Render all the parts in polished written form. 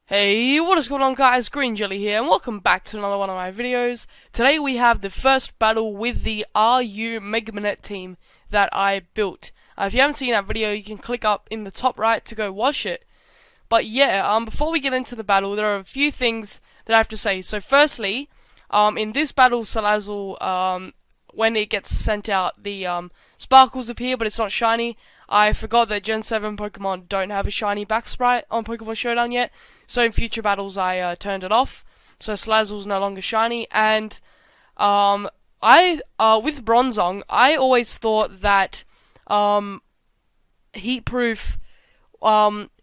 Hey, what is going on guys, Green Jelly here, and welcome back to another one of my videos. Today we have the first battle with the RU Mega Banette Team that I built. If you haven't seen that video, you can click up in the top right to go watch it. But yeah, before we get into the battle, there are a few things that I have to say. So firstly, in this battle, Salazzle, when it gets sent out, the sparkles appear, but it's not shiny. I forgot that Gen 7 Pokemon don't have a shiny back sprite on Pokemon Showdown yet, so in future battles I turned it off, so Salazzle's no longer shiny. And with Bronzong, I always thought that Heatproof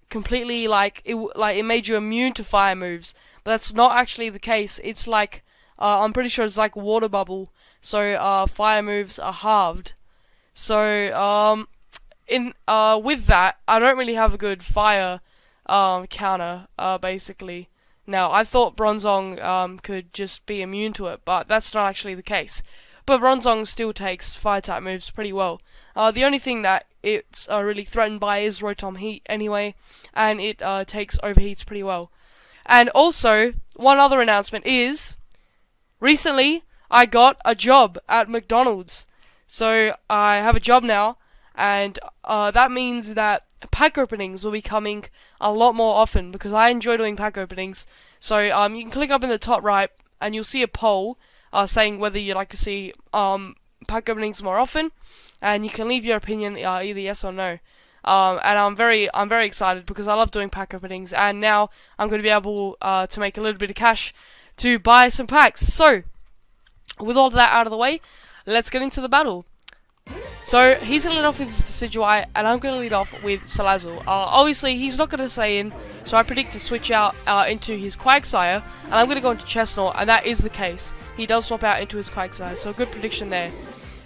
completely it made you immune to fire moves, but that's not actually the case. It's like I'm pretty sure it's like Water Bubble, so fire moves are halved. So with that, I don't really have a good fire counter, basically. Now, I thought Bronzong could just be immune to it, but that's not actually the case. But Bronzong still takes fire-type moves pretty well. The only thing that it's really threatened by is Rotom Heat anyway, and it takes overheats pretty well. And also, one other announcement is, recently, I got a job at McDonald's. So, I have a job now, and that means that pack openings will be coming a lot more often, because I enjoy doing pack openings. So you can click up in the top right and you'll see a poll saying whether you'd like to see pack openings more often, and you can leave your opinion either yes or no. And I'm very excited because I love doing pack openings, and now I'm going to be able to make a little bit of cash to buy some packs. So with all of that out of the way, let's get into the battle. So he's going to lead off with Decidueye, and I'm going to lead off with Salazzle. Obviously, he's not going to stay in, so I predict to switch out into his QUAGSIRE, and I'm going to go into Chestnut, and that is the case. He does swap out into his QUAGSIRE, so a good prediction there.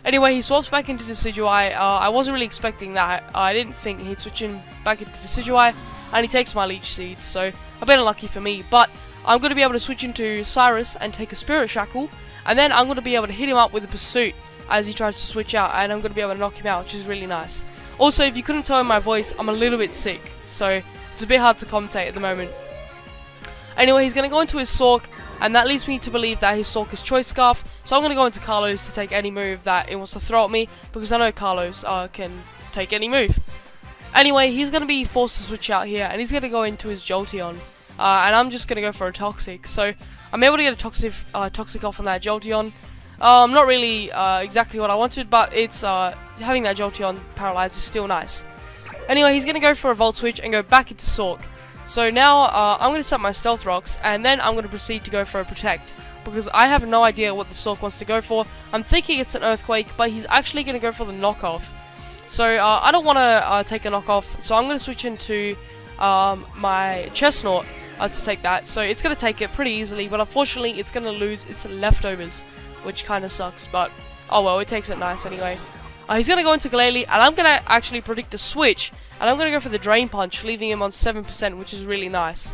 Anyway, he swaps back into Decidueye. I wasn't really expecting that. I didn't think he'd switch in back into Decidueye, and he takes my Leech Seed, so a bit unlucky for me. But I'm going to be able to switch into Cyrus and take a Spirit Shackle, and then I'm going to be able to hit him up with a Pursuit as he tries to switch out, and I'm going to be able to knock him out, which is really nice. Also, if you couldn't tell in my voice, I'm a little bit sick, so it's a bit hard to commentate at the moment. Anyway, he's going to go into his Sork, and that leads me to believe that his Sork is Choice Scarfed, so I'm going to go into Carlos to take any move that it wants to throw at me, because I know Carlos can take any move. Anyway, he's going to be forced to switch out here, and he's going to go into his Jolteon, and I'm just going to go for a Toxic. So I'm able to get a Toxic off on that Jolteon. Not really exactly what I wanted, but it's having that Jolteon paralyzed is still nice. Anyway, he's going to go for a Volt Switch and go back into Sork. So now I'm going to set my Stealth Rocks, and then I'm going to proceed to go for a Protect, because I have no idea what the Sork wants to go for. I'm thinking it's an Earthquake, but he's actually going to go for the Knockoff. So I don't want to take a Knockoff, so I'm going to switch into my Chestnut to take that. So it's going to take it pretty easily, but unfortunately it's going to lose its Leftovers, which kind of sucks, but oh well, it takes it nice anyway. He's going to go into Glalie, and I'm going to actually predict a switch, and I'm going to go for the Drain Punch, leaving him on 7%, which is really nice.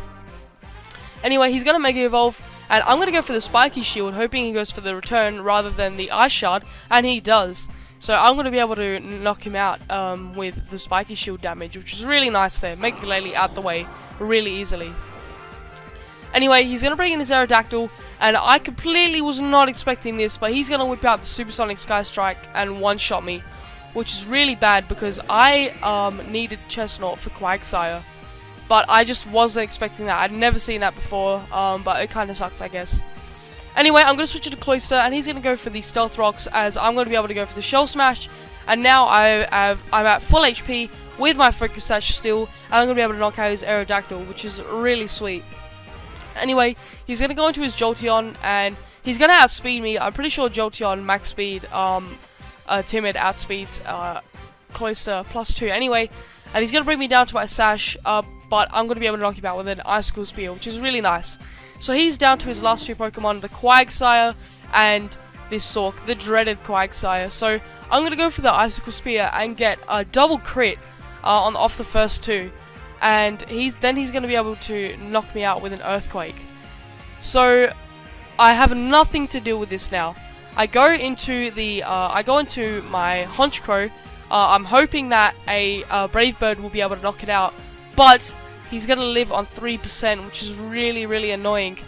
Anyway, he's going to Mega Evolve, and I'm going to go for the Spiky Shield, hoping he goes for the Return rather than the Ice Shard, and he does. So I'm going to be able to knock him out with the Spiky Shield damage, which is really nice there. Make Glalie out the way really easily. Anyway, he's going to bring in his Aerodactyl, and I completely was not expecting this, but he's going to whip out the Supersonic Sky Strike and one-shot me, which is really bad because I needed Chestnut for QUAGSIRE, but I just wasn't expecting that. I'd never seen that before, but it kind of sucks, I guess. Anyway, I'm going to switch it to Cloyster, and he's going to go for the Stealth Rocks, as I'm going to be able to go for the Shell Smash, and now I'm at full HP with my Focus Sash still, and I'm going to be able to knock out his Aerodactyl, which is really sweet. Anyway, he's going to go into his Jolteon, and he's going to outspeed me. I'm pretty sure Jolteon max speed, Timid outspeeds Cloyster +2 anyway. And he's going to bring me down to my Sash, but I'm going to be able to knock him out with an Icicle Spear, which is really nice. So he's down to his last two Pokemon, the QUAGSIRE and this Sork, the dreaded QUAGSIRE. So I'm going to go for the Icicle Spear and get a double crit off the first two. And he's going to be able to knock me out with an Earthquake. So I have nothing to do with this now. I go into my Honchkrow. I'm hoping that a Brave Bird will be able to knock it out, but he's gonna live on 3%, which is really, really annoying.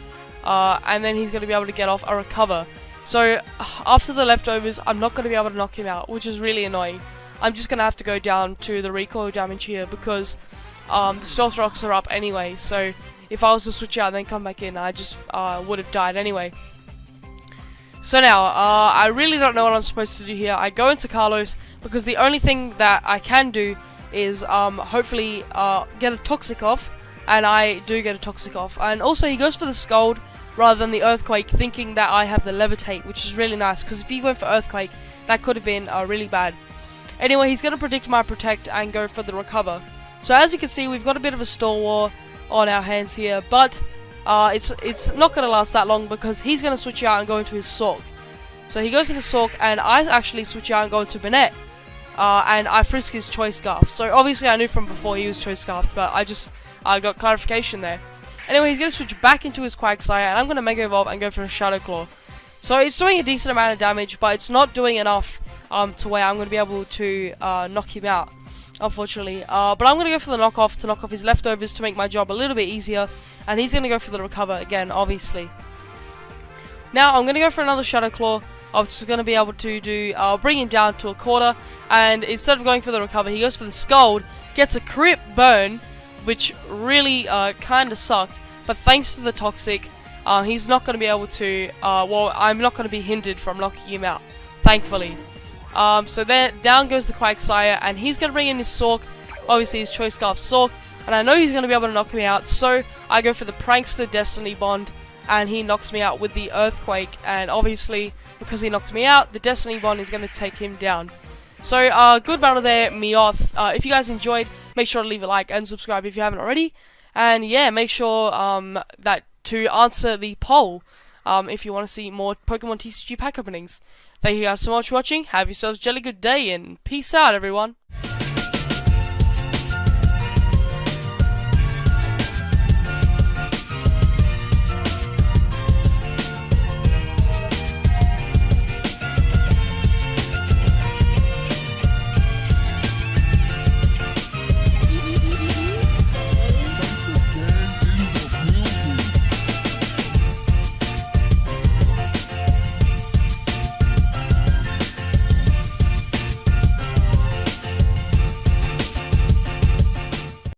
And then he's gonna be able to get off a recover. So after the leftovers, I'm not gonna be able to knock him out, which is really annoying. I'm just gonna have to go down to the recoil damage here because the stealth rocks are up anyway. So if I was to switch out and then come back in, I just would have died anyway. So now, I really don't know what I'm supposed to do here. I go into Carlos because the only thing that I can do is hopefully get a Toxic off, and I do get a Toxic off. And also he goes for the Scald rather than the Earthquake, thinking that I have the Levitate, which is really nice, because if he went for Earthquake, that could have been really bad. Anyway, he's going to predict my Protect and go for the Recover. So as you can see, we've got a bit of a stall war on our hands here, but it's not going to last that long because he's going to switch out and go into his Sork. So he goes into Sork, and I actually switch out and go into Banette. And I frisk his Choice Scarf. So obviously I knew from before he was Choice Scarf, but I got clarification there. Anyway, he's going to switch back into his QUAGSIRE, and I'm going to Mega Evolve and go for a Shadow Claw. So it's doing a decent amount of damage, but it's not doing enough to where I'm going to be able to knock him out, unfortunately. But I'm going to go for the knockoff to knock off his leftovers to make my job a little bit easier. And he's going to go for the Recover again, obviously. Now I'm going to go for another Shadow Claw. I'm just going to be able to do, bring him down to a quarter. And instead of going for the Recover, he goes for the Scald, gets a crit burn, which really kind of sucked. But thanks to the Toxic, he's not going to be able to, well, I'm not going to be hindered from knocking him out, thankfully. So there, down goes the QUAGSIRE, and he's going to bring in his Sork, obviously his Choice Scarf Sork, and I know he's going to be able to knock me out, so I go for the Prankster Destiny Bond, and he knocks me out with the Earthquake, and obviously, because he knocked me out, the Destiny Bond is going to take him down. So, good battle there, Meowth. If you guys enjoyed, make sure to leave a like and subscribe if you haven't already, and yeah, make sure that to answer the poll if you want to see more Pokemon TCG pack openings. Thank you guys so much for watching. Have yourselves a jolly good day, and peace out, everyone.